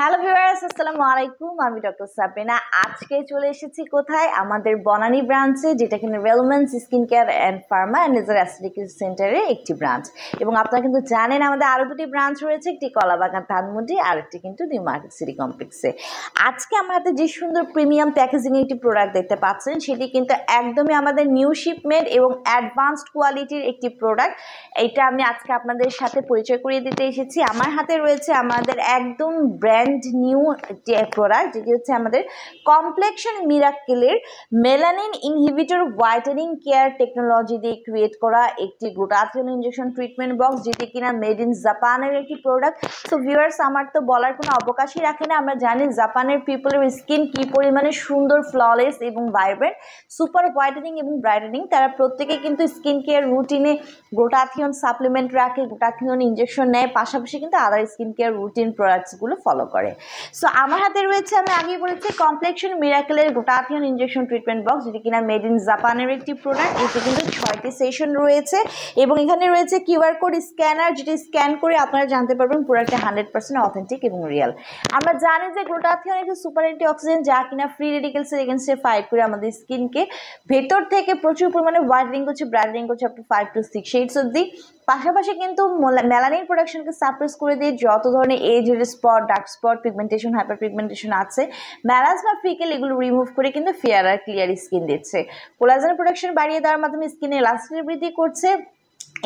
Hello viewers, আসসালামু আলাইকুম। আমি ডক্টর সাবরিনা। আজকে চলে এসেছি কোথায়? আমাদের বনানী ব্রাঞ্চে, যেটা কিনা রেলমেন্স skin care and pharma and laser aesthetics সেন্টারের একটি ব্রাঞ্চ। এবং আপনারা কিন্তু জানেন আমাদের আরও দুটি ব্রাঞ্চ রয়েছে, একটি কলাবাগান ধানমন্ডি আর একটি কিন্তু নিউ মার্কেট সিটি কমপ্লেক্সে। আজকে আমার হাতে যে সুন্দর প্রিমিয়াম প্যাকেজিং একটি প্রোডাক্ট দেখতে পাচ্ছেন, সেটি কিন্তু একদমই আমাদের নিউ শিপমেন্ট এবং অ্যাডভান্সড কোয়ালিটির একটি প্রোডাক্ট। এটা আমি আজকে আপনাদের সাথে পরিচয় করিয়ে দিতে এসেছি। আমার হাতে রয়েছে আমাদের একদম ব্র্যান্ড নিউ যে প্রোডাক্ট, যেটি হচ্ছে আমাদের কমপ্লেক্সন মিরাকেলের melanin inhibitor whitening care technology দিয়ে ক্রিয়েট করা একটি গ্লুটাথিয়ন ইনজেকশন ট্রিটমেন্ট বক্স, যেটি কিনা মেড ইন জাপানের একটি প্রোডাক্ট। সো ভিউয়ার্স, আমার তো বলার কোনো অবকাশই রাখে না। আমরা জানি জাপানের পিপলের স্কিন কি পরিমাণে সুন্দর, ফ্ললেস এবং ভাইব্রেন্ট, সুপার হোয়াইটেনিং এবং ব্রাইটেনিং। তারা প্রত্যেকে কিন্তু স্কিন কেয়ার রুটিনে গ্লুটাথিয়ন সাপ্লিমেন্ট রাখে, গ্লুটাথিয়ন ইনজেকশন নেয়, পাশাপাশি কিন্তু আদার স্কিন কেয়ার রুটিন প্রোডাক্টসগুলো ফলো করে। সো আমার হাতে রয়েছে, আমি আগেই বলেছি, কমপ্লেক্সন মিরাকেলের গ্লুটাথিয়ন ইনজেকশন ট্রিটমেন্ট বক্স, যেটি কিনা মেড ইন জাপানের একটি প্রোডাক্ট। এতে কিন্তু 6টি সেশন রয়েছে এবং এখানে রয়েছে কিউআর কোড স্ক্যানার, যেটি স্ক্যান করে আপনারা জানতে পারবেন প্রোডাক্টটা 100% অথেন্টিক এবং রিয়েল। আমরা জানি যে গ্লুটাথিয়ন একটি সুপার অ্যান্টিঅক্সিডেন্ট, যা কিনা ফ্রি রেডিকেলসের এগেনস্টে ফাইট করে আমাদের স্কিনকে ভেতর থেকে প্রচুর পরিমাণে হোয়াইটেনিং করছে, ব্রাইটেনিং করছে আপ টু 5 to 6 শেডস অবধি। পাশাপাশি কিন্তু মেলানিন প্রোডাকশনকে সাপ্রেস করে দিয়ে যত ধরনের এজের spot, dark spot, pigmentation, hyper pigmentation আছে, মেলাজমা, ফ্রিকেল, এগুলো রিমুভ করে কিন্তু ফেয়ার আর ক্লিয়ার স্কিন দিচ্ছে। কোলাজেন প্রোডাকশন বাড়িয়ে দেওয়ার মাধ্যমে স্কিনের ইলাস্টিসিটি বৃদ্ধি করছে।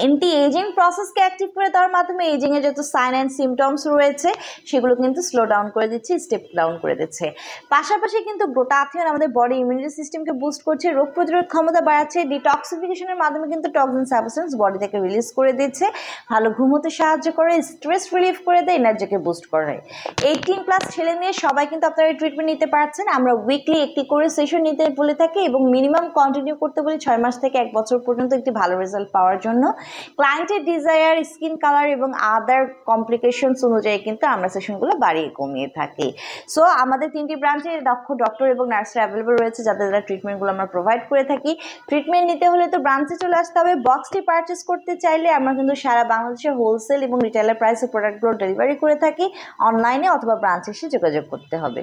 এন্টি এজিং প্রসেসকে অ্যাক্টিভ করে দেওয়ার মাধ্যমে এজিংয়ের যত সাইন অ্যান্ড সিমটমস রয়েছে সেগুলো কিন্তু স্লো ডাউন করে দিচ্ছে, স্টেপ ডাউন করে দিচ্ছে। পাশাপাশি কিন্তু গ্লুটাথিয়ন আমাদের বডি ইমিউনিটি সিস্টেমকে বুস্ট করছে, রোগ প্রতিরোধ ক্ষমতা বাড়াচ্ছে, ডিটক্সিফিকেশনের মাধ্যমে কিন্তু টক্সিন সাবস্টেন্স বডি থেকে রিলিজ করে দিচ্ছে, ভালো ঘুমোতে সাহায্য করে, স্ট্রেস রিলিফ করে দেয়, এনার্জিকে বুস্ট করে। 18+ ছেলে মেয়ে সবাই কিন্তু আপনারা এই ট্রিটমেন্ট নিতে পারছেন। আমরা উইকলি একটি করে সেশন নিতে বলে থাকি এবং মিনিমাম কন্টিনিউ করতে বলি 6 মাস থেকে 1 বছর পর্যন্ত একটি ভালো রেজাল্ট পাওয়ার জন্য। ক্লায়েন্টের ডিজায়ার, স্কিন কালার এবং আদার কমপ্লিকেশনস অনুযায়ী কিন্তু আমরা সেশনগুলো বাড়িয়ে কমিয়ে থাকি। সো আমাদের 3টি ব্রাঞ্চে দক্ষ ডক্টর এবং নার্সরা অ্যাভেলেবল রয়েছে, যাদের দ্বারা ট্রিটমেন্টগুলো আমরা প্রোভাইড করে থাকি। ট্রিটমেন্ট নিতে হলে তো ব্রাঞ্চে চলে আসতে হবে। বক্সটি পারচেস করতে চাইলে আমরা কিন্তু সারা বাংলাদেশে হোলসেল এবং রিটেলার প্রাইসে প্রোডাক্টগুলো ডেলিভারি করে থাকি। অনলাইনে অথবা ব্রাঞ্চে এসে যোগাযোগ করতে হবে।